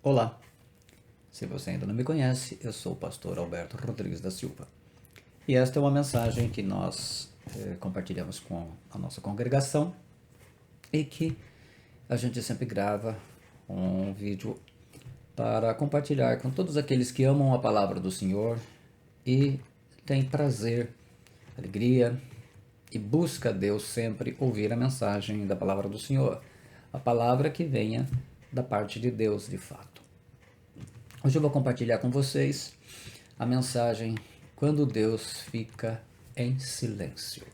Olá, se você ainda não me conhece, eu sou o pastor Alberto Rodrigues da Silva. E esta é uma mensagem que nós compartilhamos com a nossa congregação e que a gente sempre grava um vídeo para compartilhar com todos aqueles que amam a palavra do Senhor e têm prazer, alegria e busca a Deus sempre ouvir a mensagem da palavra do Senhor, a palavra que venha da parte de Deus de fato. Hoje eu vou compartilhar com vocês a mensagem Quando Deus fica em silêncio,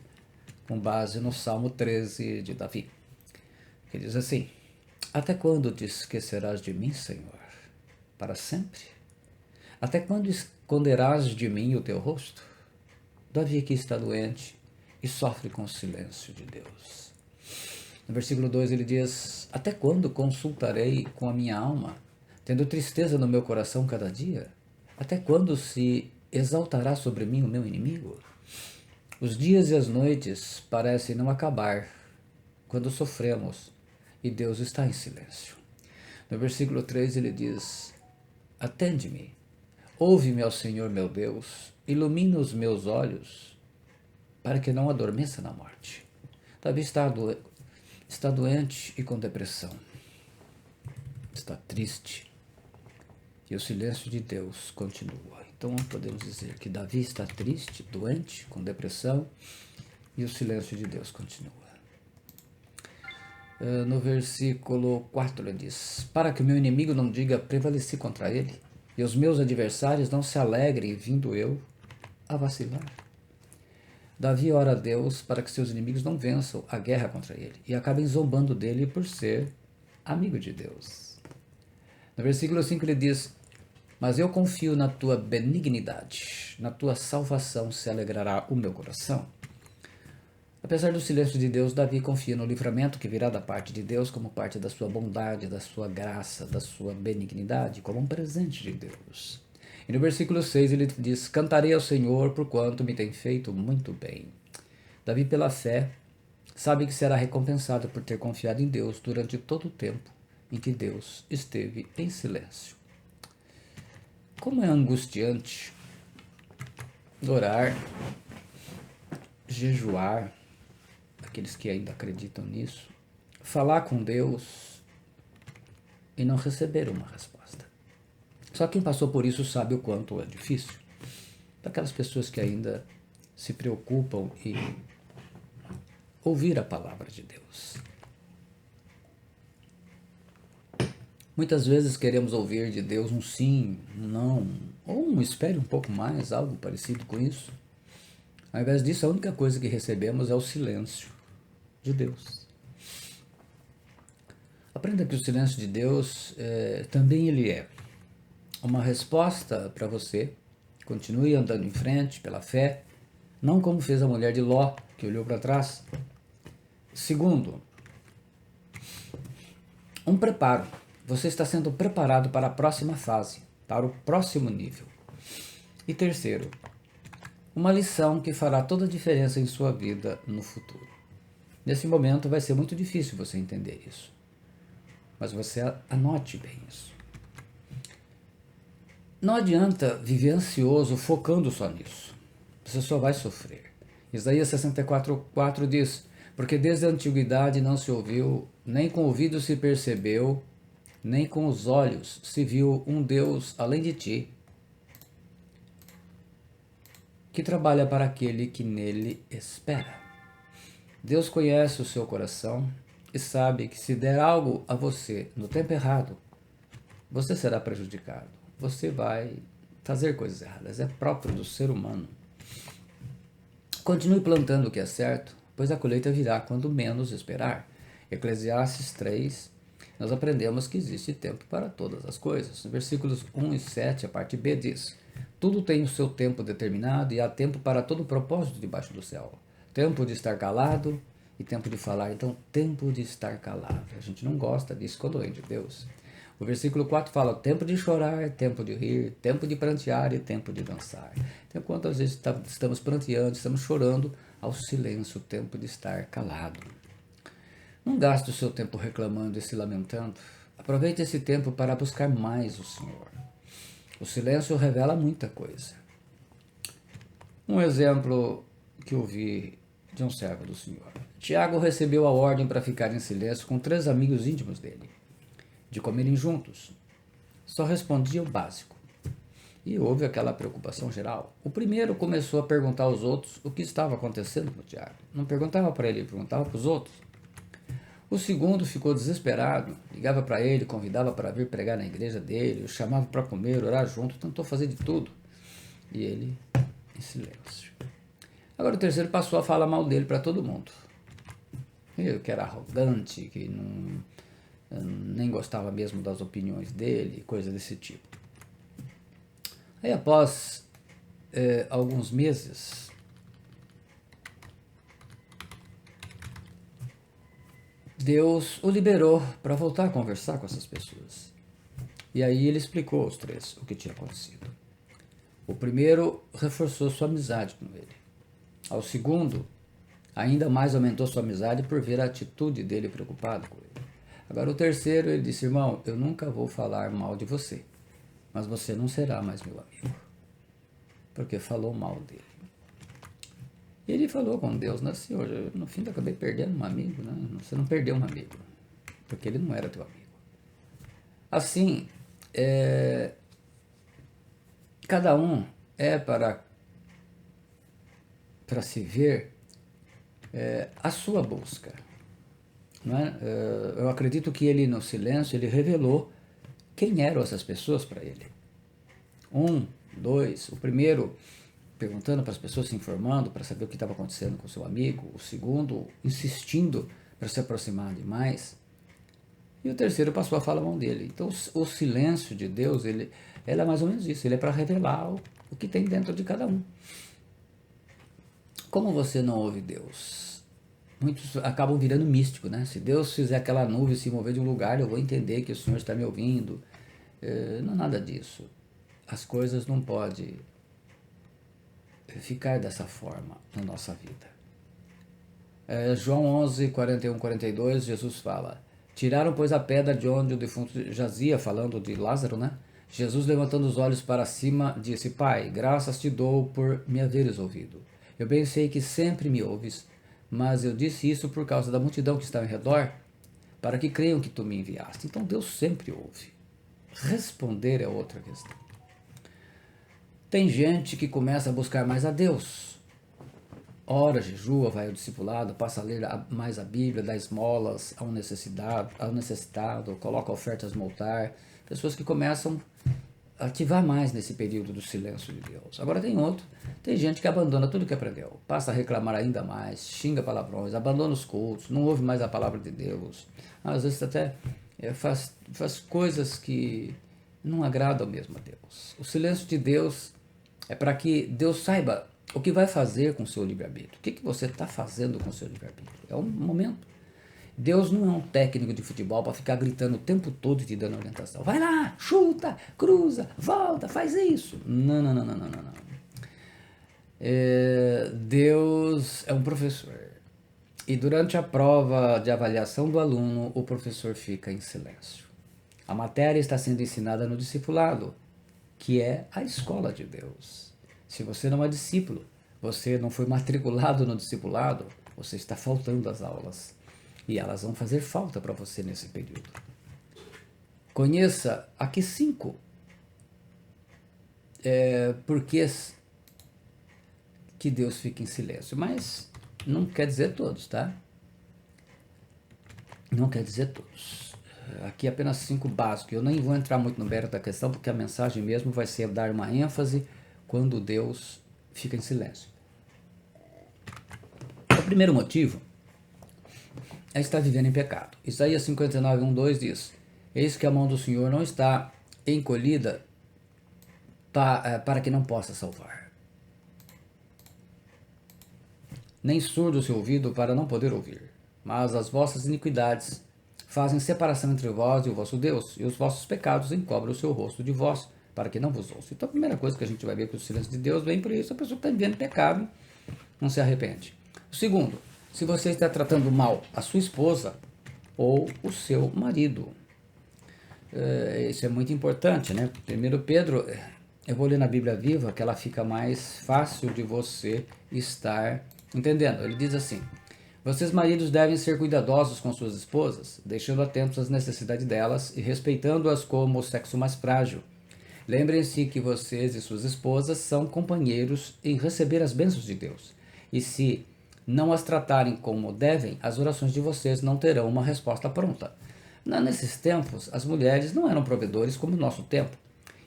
com base no Salmo 13 de Davi, que diz assim: Até quando te esquecerás de mim, Senhor? Para sempre? Até quando esconderás de mim o teu rosto? Davi aqui está doente e sofre com o silêncio de Deus. No versículo 2 ele diz: Até quando consultarei com a minha alma, tendo tristeza no meu coração cada dia? Até quando se exaltará sobre mim o meu inimigo? Os dias e as noites parecem não acabar quando sofremos e Deus está em silêncio. No versículo 3 ele diz: Atende-me, ouve-me, ó Senhor meu Deus, ilumina os meus olhos para que não adormeça na morte. Davi está doente e com depressão. Está triste. E o silêncio de Deus continua. Então podemos dizer que Davi está triste, doente, com depressão, e o silêncio de Deus continua. No versículo 4 ele diz: Para que o meu inimigo não diga prevaleci contra ele, e os meus adversários não se alegrem vindo eu a vacilar. Davi ora a Deus para que seus inimigos não vençam a guerra contra ele e acabem zombando dele por ser amigo de Deus. No versículo 5 ele diz: Mas eu confio na tua benignidade, na tua salvação se alegrará o meu coração. Apesar do silêncio de Deus, Davi confia no livramento que virá da parte de Deus como parte da sua bondade, da sua graça, da sua benignidade, como um presente de Deus. E no versículo 6 ele diz: Cantarei ao Senhor porquanto me tem feito muito bem. Davi, pela fé, sabe que será recompensado por ter confiado em Deus durante todo o tempo em que Deus esteve em silêncio. Como é angustiante orar, jejuar, aqueles que ainda acreditam nisso, falar com Deus e não receber uma resposta. Só quem passou por isso sabe o quanto é difícil. Para aquelas pessoas que ainda se preocupam em ouvir a palavra de Deus. Muitas vezes queremos ouvir de Deus um sim, um não, ou um espere um pouco mais, algo parecido com isso. Ao invés disso, a única coisa que recebemos é o silêncio de Deus. Aprenda que o silêncio de Deus também ele é uma resposta para você. Continue andando em frente pela fé, não como fez a mulher de Ló, que olhou para trás. Segundo, um preparo. Você está sendo preparado para a próxima fase, para o próximo nível. E terceiro, uma lição que fará toda a diferença em sua vida no futuro. Nesse momento vai ser muito difícil você entender isso, mas você anote bem isso. Não adianta viver ansioso focando só nisso. Você só vai sofrer. Isaías 64:4 diz: Porque desde a antiguidade não se ouviu, nem com o ouvido se percebeu, nem com os olhos se viu um Deus além de ti, que trabalha para aquele que nele espera. Deus conhece o seu coração e sabe que se der algo a você no tempo errado, você será prejudicado. Você vai fazer coisas erradas. É próprio do ser humano. Continue plantando o que é certo, pois a colheita virá quando menos esperar. Eclesiastes 3, nós aprendemos que existe tempo para todas as coisas. No versículos 1 e 7, a parte B diz: Tudo tem o seu tempo determinado e há tempo para todo propósito debaixo do céu. Tempo de estar calado e tempo de falar. Então, tempo de estar calado. A gente não gosta disso quando vem de Deus. O versículo 4 fala: tempo de chorar, tempo de rir, tempo de prantear e tempo de dançar. Então, quantas vezes estamos pranteando, estamos chorando, ao silêncio, tempo de estar calado. Não gaste o seu tempo reclamando e se lamentando. Aproveite esse tempo para buscar mais o Senhor. O silêncio revela muita coisa. Um exemplo que eu vi de um servo do Senhor. Tiago recebeu a ordem para ficar em silêncio com 3 amigos íntimos dele, de comerem juntos. Só respondia o básico. E houve aquela preocupação geral. O primeiro começou a perguntar aos outros o que estava acontecendo com o Tiago. Não perguntava para ele, perguntava para os outros. O segundo ficou desesperado, ligava para ele, convidava para vir pregar na igreja dele, o chamava para comer, orar junto, tentou fazer de tudo. E ele em silêncio. Agora o terceiro passou a falar mal dele para todo mundo. Eu que era arrogante, que nem gostava mesmo das opiniões dele, coisa desse tipo. Aí após alguns meses, Deus o liberou para voltar a conversar com essas pessoas. E aí ele explicou aos 3 o que tinha acontecido. O primeiro reforçou sua amizade com ele. Ao segundo, ainda mais aumentou sua amizade por ver a atitude dele preocupado com ele. Agora o terceiro, ele disse: irmão, eu nunca vou falar mal de você, mas você não será mais meu amigo, porque falou mal dele. E ele falou com Deus, né? Senhor, eu, no fim eu acabei perdendo um amigo, né? Você não perdeu um amigo, porque ele não era teu amigo. Assim, cada um é para se ver a sua busca. Não é? Eu acredito que ele, no silêncio, ele revelou quem eram essas pessoas para ele. 1, 2, o primeiro perguntando para as pessoas, se informando para saber o que estava acontecendo com o seu amigo. O segundo insistindo para se aproximar demais. E o terceiro passou a falar a mão dele. Então o silêncio de Deus, ele é mais ou menos isso. Ele é para revelar o que tem dentro de cada um. Como você não ouve Deus? Muitos acabam virando místico, né? Se Deus fizer aquela nuvem se mover de um lugar, eu vou entender que o Senhor está me ouvindo. Não é nada disso. As coisas não podem ficar dessa forma na nossa vida. João 11, 41, 42, Jesus fala: tiraram, pois, a pedra de onde o defunto jazia, falando de Lázaro, né? Jesus, levantando os olhos para cima, disse: Pai, graças te dou por me haveres ouvido. Eu bem sei que sempre me ouves, mas eu disse isso por causa da multidão que está ao redor, para que creiam que tu me enviaste. Então Deus sempre ouve. Responder é outra questão. Tem gente que começa a buscar mais a Deus. Ora, jejua, vai ao discipulado, passa a ler mais a Bíblia, dá esmolas ao necessitado, coloca ofertas no altar. Pessoas que começam a ativar mais nesse período do silêncio de Deus. Agora tem gente que abandona tudo que aprendeu, passa a reclamar ainda mais, xinga palavrões, abandona os cultos, não ouve mais a palavra de Deus. Às vezes até faz coisas que não agradam mesmo a Deus. O silêncio de Deus é para que Deus saiba o que vai fazer com o seu livre-arbítrio. O que você está fazendo com o seu livre-arbítrio? É um momento. Deus não é um técnico de futebol para ficar gritando o tempo todo e te dando orientação. Vai lá, chuta, cruza, volta, faz isso. Não. Deus é um professor. E durante a prova de avaliação do aluno, o professor fica em silêncio. A matéria está sendo ensinada no discipulado, que é a escola de Deus. Se você não é discípulo, você não foi matriculado no discipulado, você está faltando às aulas. E elas vão fazer falta para você nesse período. Conheça aqui 5 porquês que Deus fica em silêncio. Mas não quer dizer todos, tá? Não quer dizer todos. Aqui apenas 5 básicos. Eu nem vou entrar muito no mérito da questão, porque a mensagem mesmo vai ser dar uma ênfase quando Deus fica em silêncio. O primeiro motivo é estar vivendo em pecado. Isaías 59, 1, 2 diz: eis que a mão do Senhor não está encolhida para que não possa salvar, nem surdo o seu ouvido para não poder ouvir. Mas as vossas iniquidades fazem separação entre vós e o vosso Deus, e os vossos pecados encobrem o seu rosto de vós, para que não vos ouça. Então a primeira coisa que a gente vai ver que o silêncio de Deus vem por isso: a pessoa que está vivendo pecado não se arrepende. O segundo, se você está tratando mal a sua esposa ou o seu marido. Isso é muito importante, né? Primeiro Pedro, eu vou ler na Bíblia Viva, que ela fica mais fácil de você estar entendendo. Ele diz assim: vocês maridos devem ser cuidadosos com suas esposas, deixando atentos às necessidades delas e respeitando-as como o sexo mais frágil. Lembrem-se que vocês e suas esposas são companheiros em receber as bênçãos de Deus. E se não as tratarem como devem, as orações de vocês não terão uma resposta pronta. Nesses tempos, as mulheres não eram provedores como no nosso tempo.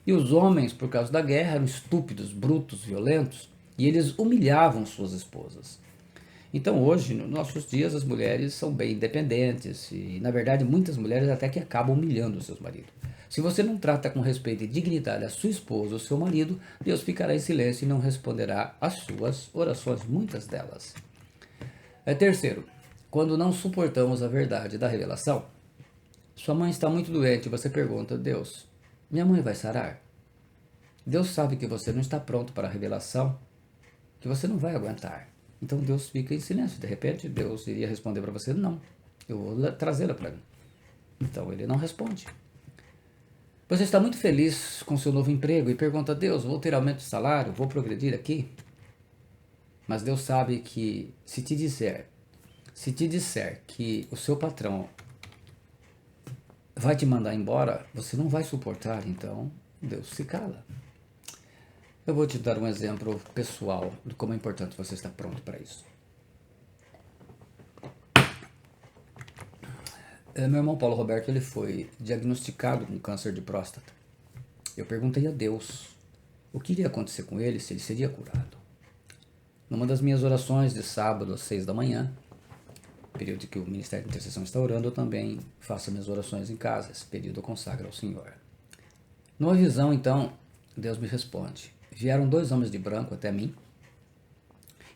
E os homens, por causa da guerra, eram estúpidos, brutos, violentos, e eles humilhavam suas esposas. Então hoje, nos nossos dias, as mulheres são bem independentes e, na verdade, muitas mulheres até que acabam humilhando os seus maridos. Se você não trata com respeito e dignidade a sua esposa ou seu marido, Deus ficará em silêncio e não responderá às suas orações, muitas delas. Terceiro, quando não suportamos a verdade da revelação, sua mãe está muito doente e você pergunta: Deus, minha mãe vai sarar? Deus sabe que você não está pronto para a revelação, que você não vai aguentar. Então Deus fica em silêncio. De repente, Deus iria responder para você: não, eu vou trazê-la para mim. Então ele não responde. Você está muito feliz com seu novo emprego e pergunta: Deus, vou ter aumento de salário? Vou progredir aqui? Mas Deus sabe que se te disser que o seu patrão vai te mandar embora, você não vai suportar, então Deus se cala. Eu vou te dar um exemplo pessoal de como é importante você estar pronto para isso. Meu irmão Paulo Roberto, ele foi diagnosticado com câncer de próstata. Eu perguntei a Deus o que iria acontecer com ele, se ele seria curado. Numa das minhas orações de sábado às 6 da manhã, período que o Ministério de Intercessão está orando, eu também faço minhas orações em casa. Esse período eu consagro ao Senhor. Numa visão, então, Deus me responde. Vieram 2 homens de branco até mim.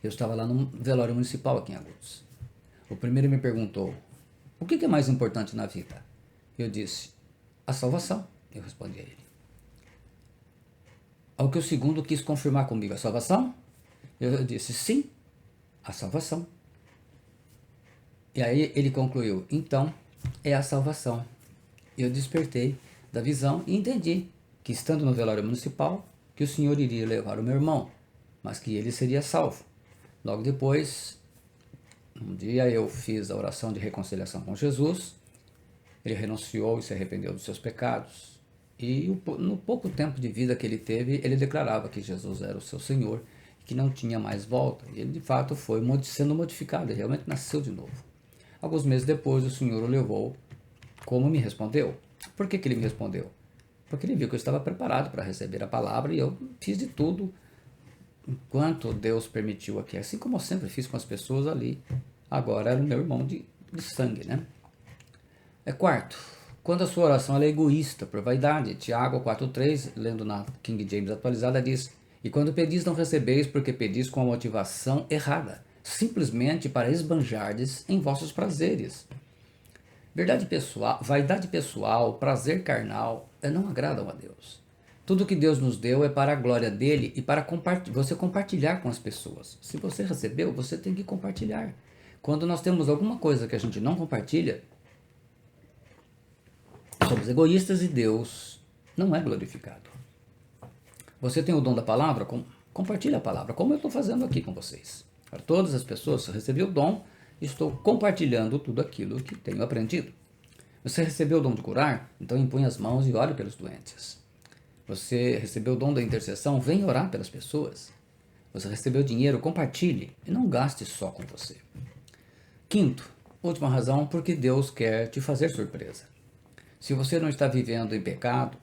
Eu estava lá no velório municipal aqui em Agudos. O primeiro me perguntou: o que é mais importante na vida? Eu disse: a salvação. Eu respondi a ele. Ao que o segundo quis confirmar comigo: a salvação? Eu disse: sim, a salvação. E aí ele concluiu: então é a salvação. Eu despertei da visão e entendi que, estando no velório municipal, que o Senhor iria levar o meu irmão, mas que ele seria salvo. Logo depois, um dia eu fiz a oração de reconciliação com Jesus. Ele renunciou e se arrependeu dos seus pecados. E no pouco tempo de vida que ele teve, ele declarava que Jesus era o seu Senhor e que não tinha mais volta. E ele de fato foi sendo modificado, ele realmente nasceu de novo. Alguns meses depois, o Senhor o levou, como me respondeu. Por que ele me respondeu? Porque ele viu que eu estava preparado para receber a palavra e eu fiz de tudo enquanto Deus permitiu aqui. Assim como eu sempre fiz com as pessoas ali. Agora era o meu irmão de sangue, né? Quarto, quando a sua oração é egoísta, por vaidade. Tiago 4,3, lendo na King James atualizada, diz: e quando pedis não recebeis, porque pedis com a motivação errada, simplesmente para esbanjardes em vossos prazeres. Vaidade pessoal, prazer carnal, não agradam a Deus. Tudo que Deus nos deu é para a glória dele e para você compartilhar com as pessoas. Se você recebeu, você tem que compartilhar. Quando nós temos alguma coisa que a gente não compartilha, somos egoístas e Deus não é glorificado. Você tem o dom da palavra? Compartilhe a palavra, como eu estou fazendo aqui com vocês. Para todas as pessoas, se recebi o dom, estou compartilhando tudo aquilo que tenho aprendido. Você recebeu o dom de curar? Então impõe as mãos e ore pelos doentes. Você recebeu o dom da intercessão? Vem orar pelas pessoas. Você recebeu dinheiro? Compartilhe e não gaste só com você. Quinto, última razão, porque Deus quer te fazer surpresa. Se você não está vivendo em pecado,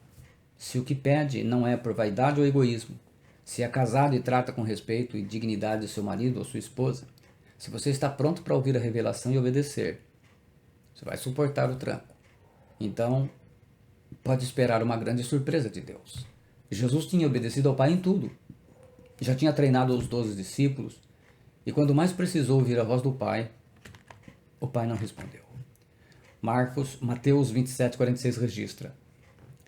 se o que pede não é por vaidade ou egoísmo, se é casado e trata com respeito e dignidade seu marido ou sua esposa, se você está pronto para ouvir a revelação e obedecer, você vai suportar o tranco. Então, pode esperar uma grande surpresa de Deus. Jesus tinha obedecido ao Pai em tudo. Já tinha treinado os 12 discípulos. E quando mais precisou ouvir a voz do Pai, o Pai não respondeu. Mateus 27:46 registra: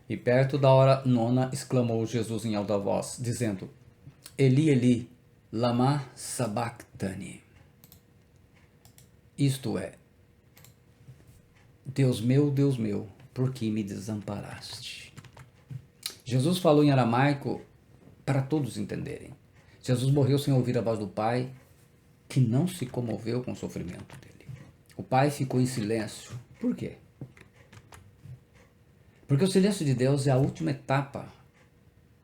e perto da hora nona exclamou Jesus em alta voz, dizendo: Eli, Eli, lama sabachthani. Isto é: Deus meu, por que me desamparaste? Jesus falou em aramaico para todos entenderem. Jesus morreu sem ouvir a voz do Pai, que não se comoveu com o sofrimento dele. O Pai ficou em silêncio. Por quê? Porque o silêncio de Deus é a última etapa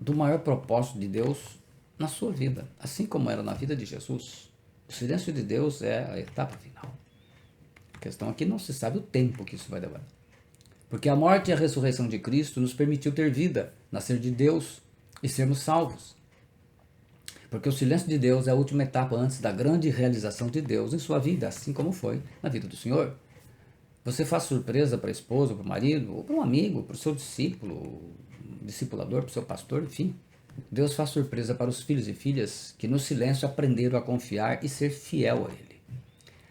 do maior propósito de Deus na sua vida, assim como era na vida de Jesus. O silêncio de Deus é a etapa final. A questão aqui não se sabe o tempo que isso vai levar. Porque a morte e a ressurreição de Cristo nos permitiu ter vida, nascer de Deus e sermos salvos. Porque o silêncio de Deus é a última etapa antes da grande realização de Deus em sua vida, assim como foi na vida do Senhor. Você faz surpresa para a esposa, para o marido, ou para um amigo, para o seu discípulo, discipulador, para o seu pastor, enfim. Deus faz surpresa para os filhos e filhas que no silêncio aprenderam a confiar e ser fiel a Ele.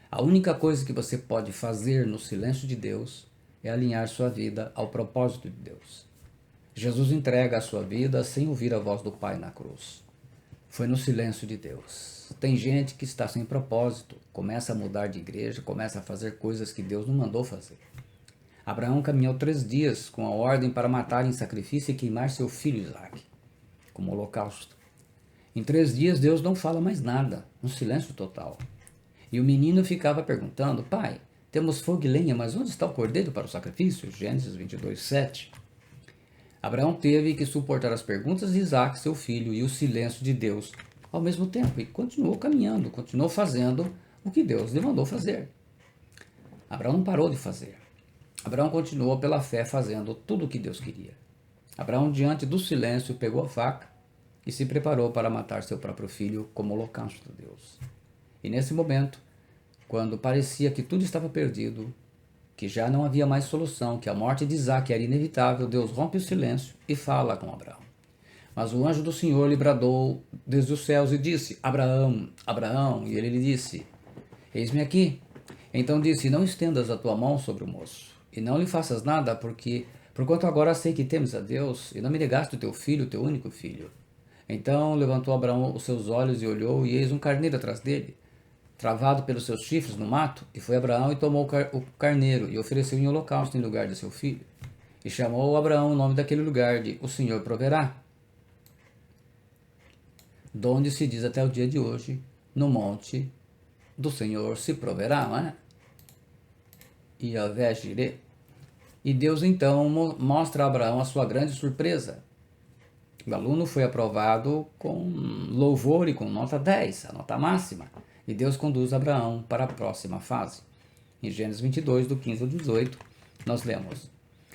A única coisa que você pode fazer no silêncio de Deus é alinhar sua vida ao propósito de Deus. Jesus entrega a sua vida sem ouvir a voz do Pai na cruz. Foi no silêncio de Deus. Tem gente que está sem propósito, começa a mudar de igreja, começa a fazer coisas que Deus não mandou fazer. Abraão caminhou 3 dias com a ordem para matar em sacrifício e queimar seu filho Isaque, como holocausto. Em 3 dias Deus não fala mais nada, um silêncio total. E o menino ficava perguntando: Pai, temos fogo e lenha, mas onde está o cordeiro para o sacrifício? Gênesis 22, 7. Abraão teve que suportar as perguntas de Isaque, seu filho, e o silêncio de Deus ao mesmo tempo, e continuou caminhando, continuou fazendo o que Deus lhe mandou fazer. Abraão não parou de fazer. Abraão continuou pela fé fazendo tudo o que Deus queria. Abraão, diante do silêncio, pegou a faca e se preparou para matar seu próprio filho como holocausto a Deus. E nesse momento, quando parecia que tudo estava perdido, que já não havia mais solução, que a morte de Isaque era inevitável, Deus rompe o silêncio e fala com Abraão. Mas o anjo do Senhor lhe bradou desde os céus e disse: Abraão, Abraão. E ele lhe disse: Eis-me aqui. Então disse: Não estendas a tua mão sobre o moço, e não lhe faças nada, porquanto agora sei que temes a Deus, e não me negaste o teu filho, o teu único filho. Então levantou Abraão os seus olhos e olhou, e eis um carneiro atrás dele, travado pelos seus chifres no mato. E foi Abraão e tomou o carneiro, e ofereceu em holocausto em lugar de seu filho. E chamou Abraão o nome daquele lugar de: O Senhor proverá. Donde se diz até o dia de hoje: no monte do Senhor se proverá, não é? Yahvé Jireh. E Deus então mostra a Abraão a sua grande surpresa. O aluno foi aprovado com louvor e com nota 10, a nota máxima. E Deus conduz Abraão para a próxima fase. Em Gênesis 22, do 15 ao 18, nós lemos: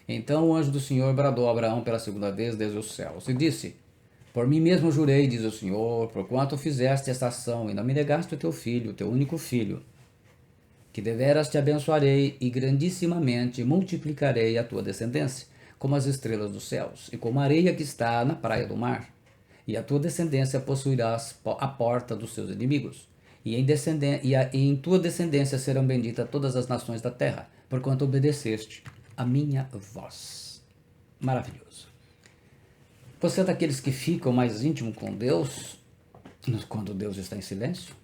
Então o anjo do Senhor bradou a Abraão pela segunda vez desde os céus e disse: Por mim mesmo jurei, diz o Senhor, porquanto fizeste esta ação e não me negaste o teu filho, o teu único filho, que deveras te abençoarei e grandissimamente multiplicarei a tua descendência, como as estrelas dos céus, e como a areia que está na praia do mar. E a tua descendência possuirá a porta dos seus inimigos, e em tua descendência serão benditas todas as nações da terra, porquanto obedeceste a minha voz. Maravilhoso. Você é daqueles que ficam mais íntimo com Deus quando Deus está em silêncio?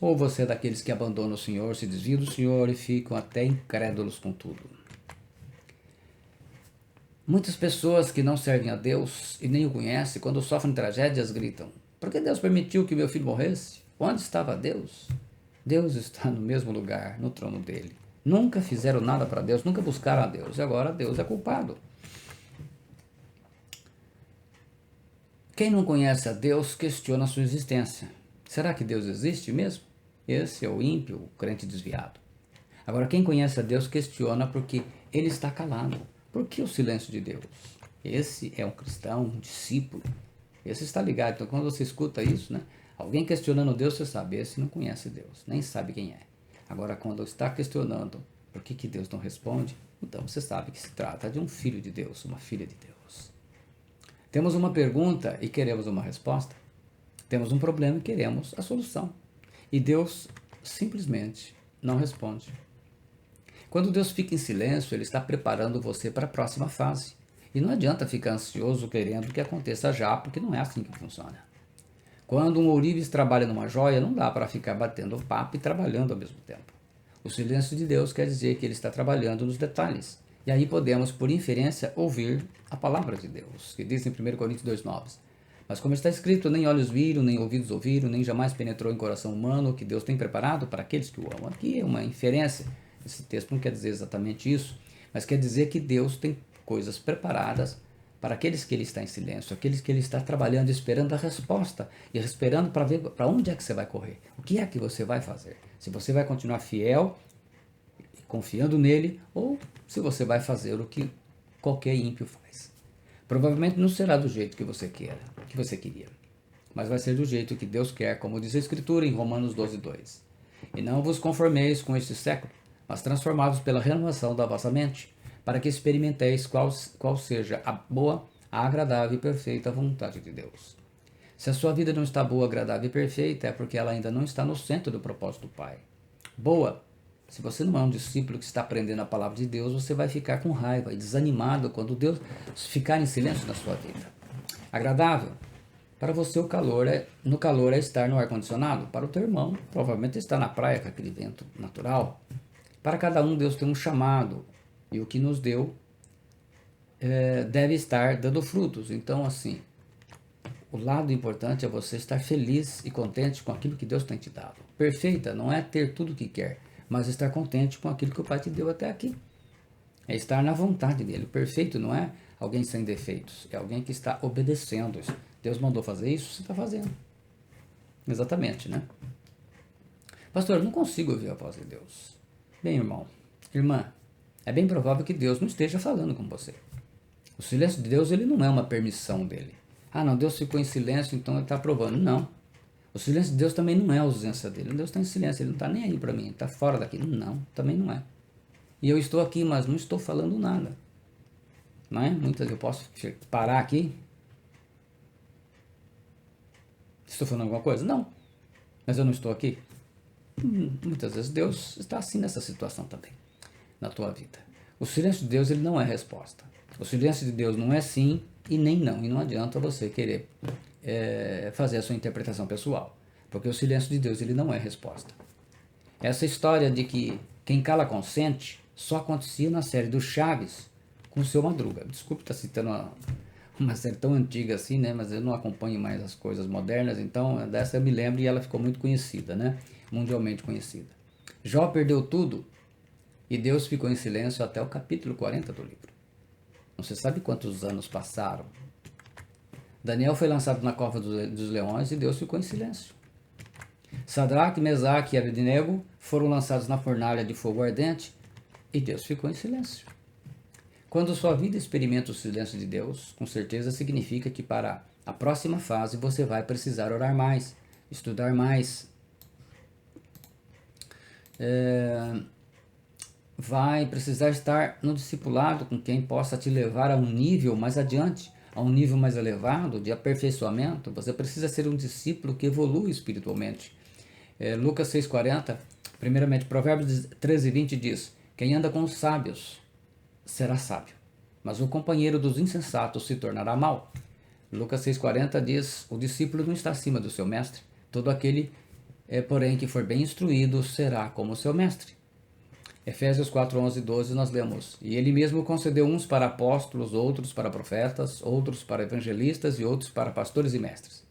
Ou você é daqueles que abandonam o Senhor, se desviam do Senhor e ficam até incrédulos com tudo? Muitas pessoas que não servem a Deus e nem o conhecem, quando sofrem tragédias, gritam: Por que Deus permitiu que meu filho morresse? Onde estava Deus? Deus está no mesmo lugar, no trono dele. Nunca fizeram nada para Deus, nunca buscaram a Deus, e agora Deus é culpado. Quem não conhece a Deus questiona a sua existência. Será que Deus existe mesmo? Esse é o ímpio, o crente desviado. Agora, quem conhece a Deus questiona porque ele está calado. Por que o silêncio de Deus? Esse é um cristão, um discípulo. Esse está ligado. Então, quando você escuta isso, né? Alguém questionando Deus, você sabe, esse não conhece Deus, nem sabe quem é. Agora, quando está questionando por que Deus não responde, então você sabe que se trata de um filho de Deus, uma filha de Deus. Temos uma pergunta e queremos uma resposta. Temos um problema e queremos a solução. E Deus simplesmente não responde. Quando Deus fica em silêncio, Ele está preparando você para a próxima fase. E não adianta ficar ansioso querendo que aconteça já, porque não é assim que funciona. Quando um ourives trabalha numa joia, não dá para ficar batendo papo e trabalhando ao mesmo tempo. O silêncio de Deus quer dizer que Ele está trabalhando nos detalhes. E aí podemos, por inferência, ouvir a palavra de Deus, que diz em 1 Coríntios 2,9. Mas como está escrito, nem olhos viram, nem ouvidos ouviram, nem jamais penetrou em coração humano o que Deus tem preparado para aqueles que o amam. Aqui é uma inferência. Esse texto não quer dizer exatamente isso, mas quer dizer que Deus tem coisas preparadas para aqueles que Ele está em silêncio, aqueles que Ele está trabalhando, esperando a resposta e esperando para ver para onde é que você vai correr, o que é que você vai fazer. Se você vai continuar fiel e confiando nele, ou se você vai fazer o que qualquer ímpio faz. Provavelmente não será do jeito que você queria, mas vai ser do jeito que Deus quer, como diz a Escritura em Romanos 12:2. E não vos conformeis com este século, mas transformados pela renovação da vossa mente, para que experimenteis qual seja a boa, a agradável e perfeita vontade de Deus. Se a sua vida não está boa, agradável e perfeita, é porque ela ainda não está no centro do propósito do Pai. Boa, se você não é um discípulo que está aprendendo a palavra de Deus, você vai ficar com raiva e desanimado quando Deus ficar em silêncio na sua vida. Agradável, para você no calor é estar no ar-condicionado. Para o teu irmão, provavelmente está na praia com aquele vento natural. Para cada um, Deus tem um chamado, e o que nos deu deve estar dando frutos. Então, assim, o lado importante é você estar feliz e contente com aquilo que Deus tem te dado. Perfeita não é ter tudo o que quer, mas estar contente com aquilo que o Pai te deu até aqui. É estar na vontade dele. Perfeito não é alguém sem defeitos, é alguém que está obedecendo isso. Deus mandou fazer isso, você está fazendo. Exatamente, né? Pastor, eu não consigo ouvir a voz de Deus. Bem, irmão, irmã, é bem provável que Deus não esteja falando com você. O silêncio de Deus, ele não é uma permissão dele. Ah, não, Deus ficou em silêncio, então ele está aprovando. Não. O silêncio de Deus também não é a ausência dele. Deus está em silêncio, ele não está nem aí para mim, está fora daqui. Não, também não é. E eu estou aqui, mas não estou falando nada. Não é? Muitas eu posso parar aqui. Estou falando alguma coisa? Não. Mas eu não estou aqui. Muitas vezes Deus está assim nessa situação também, na tua vida. O silêncio de Deus, ele não é resposta. O silêncio de Deus não é sim e nem não. E não adianta você querer fazer a sua interpretação pessoal. Porque o silêncio de Deus, ele não é resposta. Essa história de que quem cala consente só acontecia na série do Chaves com o Seu Madruga. Desculpe estar citando uma série tão antiga assim, né? Mas eu não acompanho mais as coisas modernas, então dessa eu me lembro e ela ficou muito conhecida, né? Mundialmente conhecida. Jó perdeu tudo e Deus ficou em silêncio até o capítulo 40 do livro. Não se sabe quantos anos passaram. Daniel foi lançado na cova dos leões e Deus ficou em silêncio. Sadraque, Mesaque e Abednego foram lançados na fornalha de fogo ardente e Deus ficou em silêncio. Quando sua vida experimenta o silêncio de Deus, com certeza significa que para a próxima fase você vai precisar orar mais, estudar mais, vai precisar estar no discipulado com quem possa te levar a um nível mais adiante, a um nível mais elevado de aperfeiçoamento. Você precisa ser um discípulo que evolui espiritualmente. Lucas 6,40, primeiramente, Provérbios 13:20 diz: quem anda com os sábios será sábio, mas o companheiro dos insensatos se tornará mau. Lucas 6,40 diz: o discípulo não está acima do seu mestre, todo aquele, porém, que for bem instruído será como seu mestre. Efésios 4:11-12 nós lemos: e ele mesmo concedeu uns para apóstolos, outros para profetas, outros para evangelistas e outros para pastores e mestres,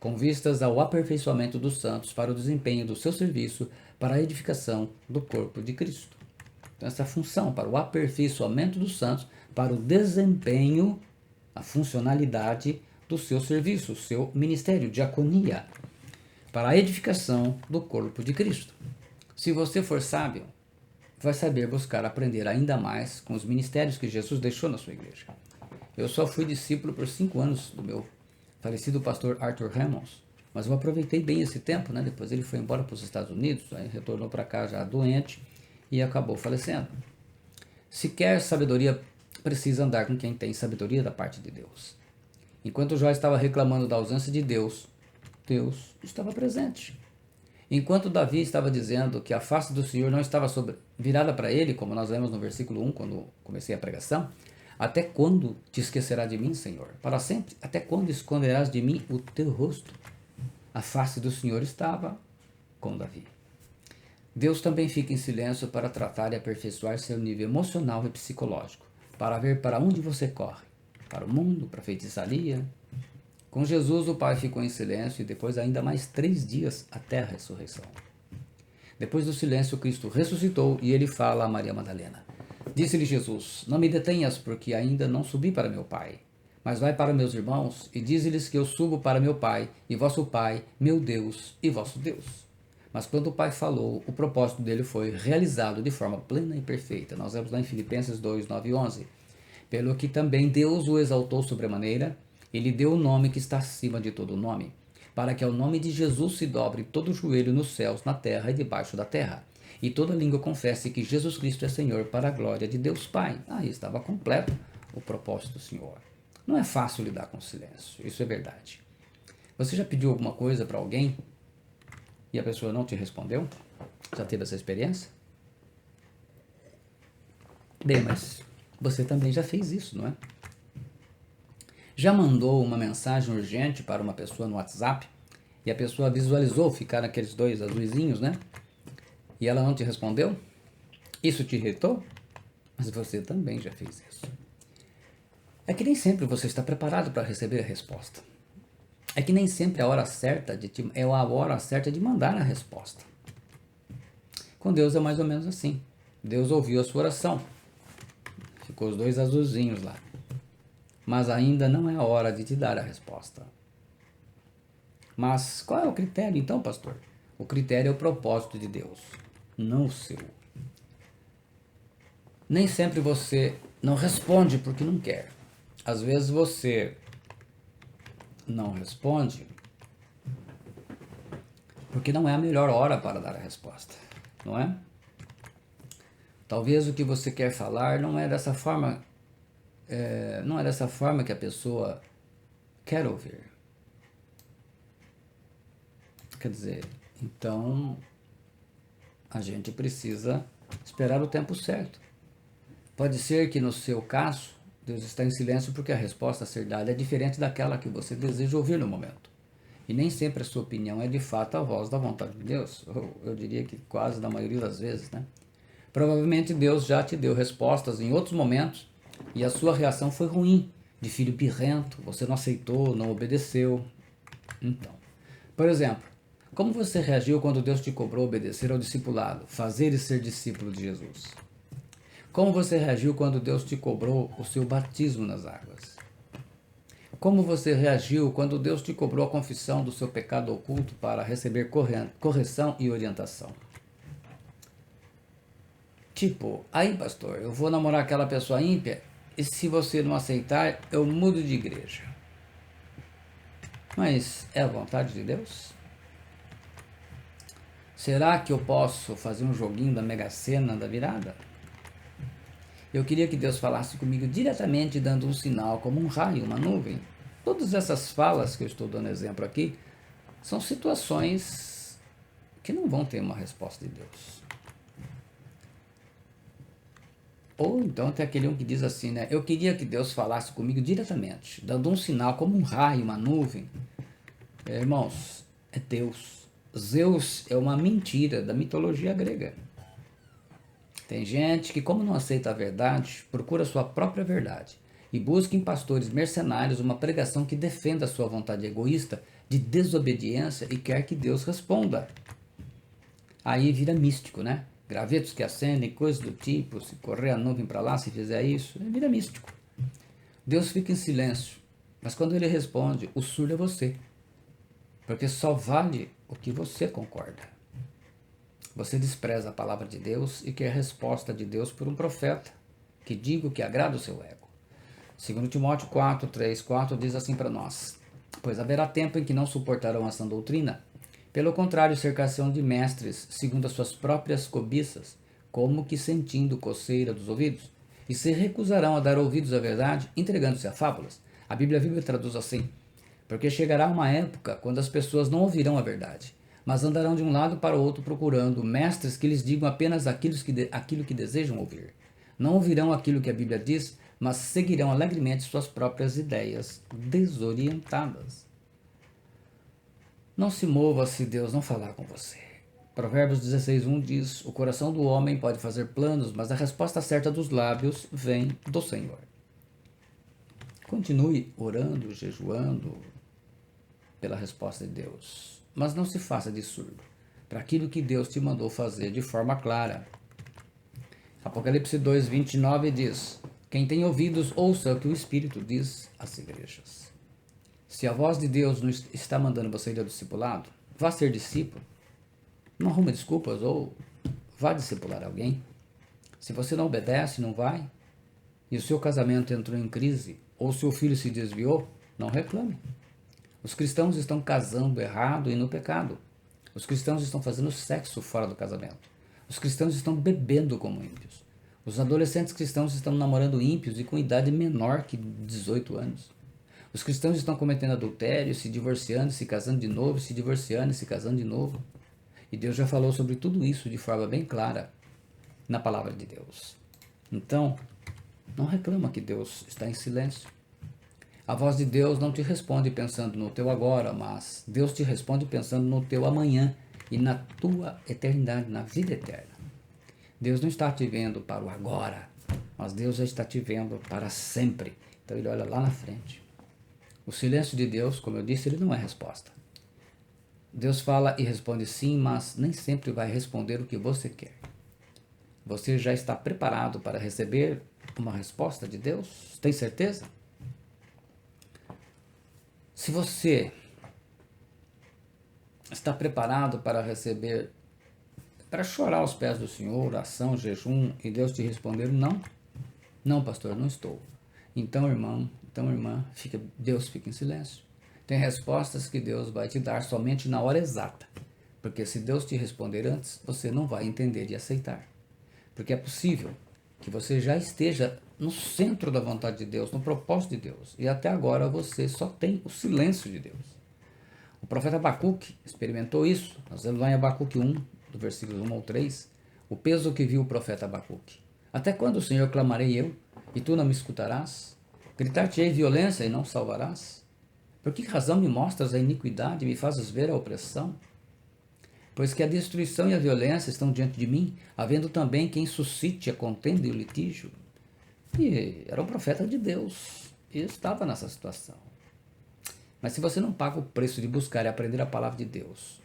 com vistas ao aperfeiçoamento dos santos para o desempenho do seu serviço, para a edificação do corpo de Cristo. Então, essa função para o aperfeiçoamento dos santos, para o desempenho, a funcionalidade do seu serviço, o seu ministério, diaconia, para a edificação do corpo de Cristo. Se você for sábio, vai saber buscar aprender ainda mais com os ministérios que Jesus deixou na sua igreja. Eu só fui discípulo por 5 anos do meu falecido pastor Arthur Hammonds, mas eu aproveitei bem esse tempo, né? Depois ele foi embora para os Estados Unidos, aí retornou para cá já doente e acabou falecendo. Se quer sabedoria, precisa andar com quem tem sabedoria da parte de Deus. Enquanto Jó estava reclamando da ausência de Deus, Deus estava presente. Enquanto Davi estava dizendo que a face do Senhor não estava virada para ele, como nós lemos no versículo 1, quando comecei a pregação, até quando te esquecerá de mim, Senhor? Para sempre? Até quando esconderás de mim o teu rosto? A face do Senhor estava com Davi. Deus também fica em silêncio para tratar e aperfeiçoar seu nível emocional e psicológico, para ver para onde você corre, para o mundo, para a feitiçaria. Com Jesus, o Pai ficou em silêncio e depois ainda mais 3 dias até a ressurreição. Depois do silêncio, Cristo ressuscitou e ele fala a Maria Madalena. Disse-lhe Jesus, não me detenhas, porque ainda não subi para meu Pai. Mas vai para meus irmãos e dize-lhes que eu subo para meu Pai e vosso Pai, meu Deus e vosso Deus. Mas quando o Pai falou, o propósito dele foi realizado de forma plena e perfeita. Nós vemos lá em Filipenses 2, 9 e 11. Pelo que também Deus o exaltou sobremaneira, e lhe deu o nome que está acima de todo nome, para que ao nome de Jesus se dobre todo o joelho nos céus, na terra e debaixo da terra, e toda língua confesse que Jesus Cristo é Senhor, para a glória de Deus Pai. Aí estava completo o propósito do Senhor. Não é fácil lidar com o silêncio, isso é verdade. Você já pediu alguma coisa para alguém e a pessoa não te respondeu? Já teve essa experiência? Bem, mas você também já fez isso, não é? Já mandou uma mensagem urgente para uma pessoa no WhatsApp e a pessoa visualizou ficar aqueles dois azuizinhos, né? E ela não te respondeu? Isso te irritou? Mas você também já fez isso. É que nem sempre você está preparado para receber a resposta. É que nem sempre é a hora certa de mandar a resposta. Com Deus é mais ou menos assim. Deus ouviu a sua oração. Ficou os dois azulzinhos lá. Mas ainda não é a hora de te dar a resposta. Mas qual é o critério então, pastor? O critério é o propósito de Deus, não o seu. Nem sempre você não responde porque não quer. Às vezes você não responde porque não é a melhor hora para dar a resposta, não é? Talvez o que você quer falar não é dessa forma que a pessoa quer ouvir. Quer dizer, então a gente precisa esperar o tempo certo. Pode ser que no seu caso, Deus está em silêncio porque a resposta a ser dada é diferente daquela que você deseja ouvir no momento. E nem sempre a sua opinião é de fato a voz da vontade de Deus. Eu diria que quase na maioria das vezes, né? Provavelmente Deus já te deu respostas em outros momentos e a sua reação foi ruim, de filho birrento, você não aceitou, não obedeceu. Então, por exemplo, como você reagiu quando Deus te cobrou obedecer ao discipulado, fazer e ser discípulo de Jesus? Como você reagiu quando Deus te cobrou o seu batismo nas águas? Como você reagiu quando Deus te cobrou a confissão do seu pecado oculto para receber correção e orientação? Tipo, aí pastor, eu vou namorar aquela pessoa ímpia e se você não aceitar, eu mudo de igreja. Mas é a vontade de Deus? Será que eu posso fazer um joguinho da Mega Sena da virada? Eu queria que Deus falasse comigo diretamente, dando um sinal, como um raio, uma nuvem. Todas essas falas que eu estou dando exemplo aqui são situações que não vão ter uma resposta de Deus. Ou então tem aquele um que diz assim, né? Eu queria que Deus falasse comigo diretamente, dando um sinal, como um raio, uma nuvem. Irmãos, é Deus. Zeus é uma mentira da mitologia grega. Tem gente que, como não aceita a verdade, procura sua própria verdade e busca em pastores mercenários uma pregação que defenda a sua vontade egoísta de desobediência e quer que Deus responda. Aí vira místico, né? Gravetos que acendem, coisas do tipo, se correr a nuvem para lá, se fizer isso, vira místico. Deus fica em silêncio, mas quando ele responde, o surdo é você, porque só vale o que você concorda. Você despreza a palavra de Deus e quer a resposta de Deus por um profeta que diga o que agrada o seu ego. 2 Timóteo 4, 3, 4 diz assim para nós: pois haverá tempo em que não suportarão a sã doutrina. Pelo contrário, cercar-se-ão de mestres, segundo as suas próprias cobiças, como que sentindo coceira dos ouvidos, e se recusarão a dar ouvidos à verdade, entregando-se a fábulas. A Bíblia Viva traduz assim: porque chegará uma época quando as pessoas não ouvirão a verdade, mas andarão de um lado para o outro procurando mestres que lhes digam apenas aquilo que desejam ouvir. Não ouvirão aquilo que a Bíblia diz, mas seguirão alegremente suas próprias ideias desorientadas. Não se mova se Deus não falar com você. Provérbios 16:1 diz: o coração do homem pode fazer planos, mas a resposta certa dos lábios vem do Senhor. Continue orando, jejuando pela resposta de Deus, mas não se faça de surdo para aquilo que Deus te mandou fazer de forma clara. Apocalipse 2:29 diz: quem tem ouvidos, ouça o que o Espírito diz às igrejas. Se a voz de Deus não está mandando você ir ao discipulado, vá ser discípulo. Não arrume desculpas ou vá discipular alguém. Se você não obedece, não vai, e o seu casamento entrou em crise, ou seu filho se desviou, não reclame. Os cristãos estão casando errado e no pecado. Os cristãos estão fazendo sexo fora do casamento. Os cristãos estão bebendo como ímpios. Os adolescentes cristãos estão namorando ímpios e com idade menor que 18 anos. Os cristãos estão cometendo adultério, se divorciando, se casando de novo, se divorciando e se casando de novo. E Deus já falou sobre tudo isso de forma bem clara na palavra de Deus. Então, não reclama que Deus está em silêncio. A voz de Deus não te responde pensando no teu agora, mas Deus te responde pensando no teu amanhã e na tua eternidade, na vida eterna. Deus não está te vendo para o agora, mas Deus já está te vendo para sempre. Então ele olha lá na frente. O silêncio de Deus, como eu disse, ele não é resposta. Deus fala e responde sim, mas nem sempre vai responder o que você quer. Você já está preparado para receber uma resposta de Deus? Tem certeza? Se você está preparado para receber, para chorar aos pés do Senhor, oração, jejum, e Deus te responder não? Não, pastor, não estou. Então, irmão, irmã, Deus fica em silêncio. Tem respostas que Deus vai te dar somente na hora exata. Porque se Deus te responder antes, você não vai entender e aceitar. Porque é possível que você já esteja no centro da vontade de Deus, no propósito de Deus. E até agora você só tem o silêncio de Deus. O profeta Abacuque experimentou isso. Nós vemos lá em Abacuque 1, do versículo 1 ao 3, o peso que viu o profeta Abacuque. Até quando, Senhor, clamarei eu, e tu não me escutarás? Gritar-te-ei violência e não salvarás? Por que razão me mostras a iniquidade e me fazes ver a opressão? Pois que a destruição e a violência estão diante de mim, havendo também quem suscite a contenda e o litígio. E era um profeta de Deus, e estava nessa situação. Mas se você não paga o preço de buscar e aprender a palavra de Deus,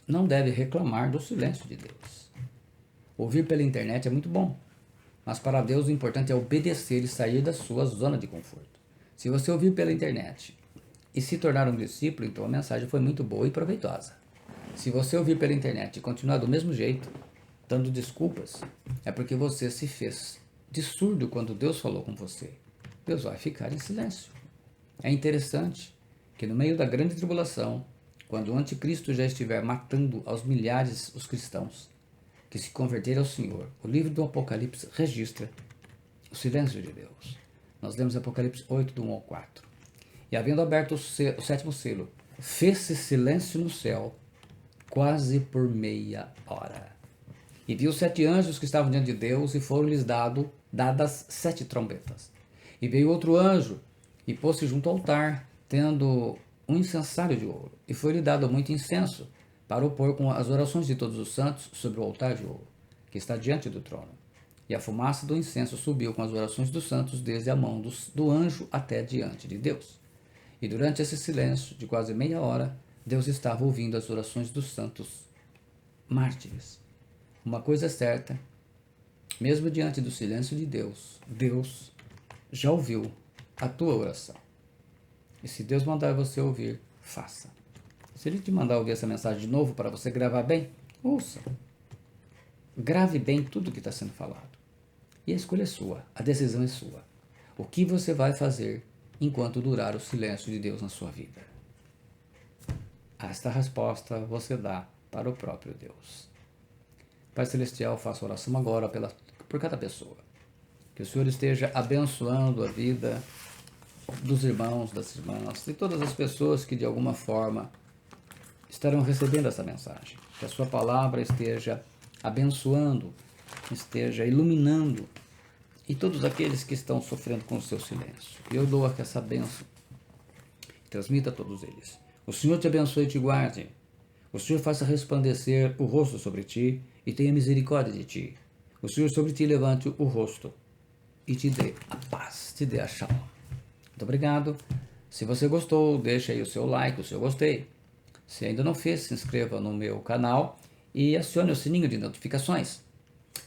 não deve reclamar do silêncio de Deus. Ouvir pela internet é muito bom, mas para Deus o importante é obedecer e sair da sua zona de conforto. Se você ouvir pela internet e se tornar um discípulo, então a mensagem foi muito boa e proveitosa. Se você ouvir pela internet e continuar do mesmo jeito, dando desculpas, é porque você se fez de surdo quando Deus falou com você. Deus vai ficar em silêncio. É interessante que no meio da grande tribulação, quando o anticristo já estiver matando aos milhares os cristãos que se converteram ao Senhor, o livro do Apocalipse registra o silêncio de Deus. Nós lemos Apocalipse 8, do 1 ao 4. E havendo aberto o sétimo selo, fez-se silêncio no céu, quase por meia hora. E viu 7 anjos que estavam diante de Deus, e foram-lhes dadas 7 trombetas. E veio outro anjo, e pôs-se junto ao altar, tendo um incensário de ouro, e foi-lhe dado muito incenso, para o pôr com as orações de todos os santos sobre o altar de ouro, que está diante do trono. E a fumaça do incenso subiu com as orações dos santos, desde a mão do anjo até diante de Deus. E durante esse silêncio de quase meia hora, Deus estava ouvindo as orações dos santos mártires. Uma coisa é certa, mesmo diante do silêncio de Deus, Deus já ouviu a tua oração. E se Deus mandar você ouvir, faça. Se Ele te mandar ouvir essa mensagem de novo para você gravar bem, ouça. Grave bem tudo que está sendo falado. E a escolha é sua, a decisão é sua. O que você vai fazer enquanto durar o silêncio de Deus na sua vida? Esta resposta você dá para o próprio Deus. Pai Celestial, faço oração agora por cada pessoa. Que o Senhor esteja abençoando a vida dos irmãos, das irmãs, de todas as pessoas que de alguma forma estarão recebendo essa mensagem. Que a sua palavra esteja abençoando, esteja iluminando, e todos aqueles que estão sofrendo com o seu silêncio. Eu dou aqui essa bênção, transmita a todos eles. O Senhor te abençoe e te guarde. O Senhor faça resplandecer o rosto sobre ti e tenha misericórdia de ti. O Senhor sobre ti levante o rosto e te dê a paz, te dê a shalom. Muito obrigado. Se você gostou, deixa aí o seu like, o seu gostei. Se ainda não fez, se inscreva no meu canal e acione o sininho de notificações.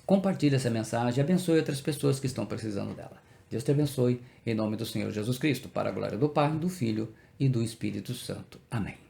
Compartilhe essa mensagem e abençoe outras pessoas que estão precisando dela. Deus te abençoe, em nome do Senhor Jesus Cristo, para a glória do Pai, do Filho e do Espírito Santo. Amém.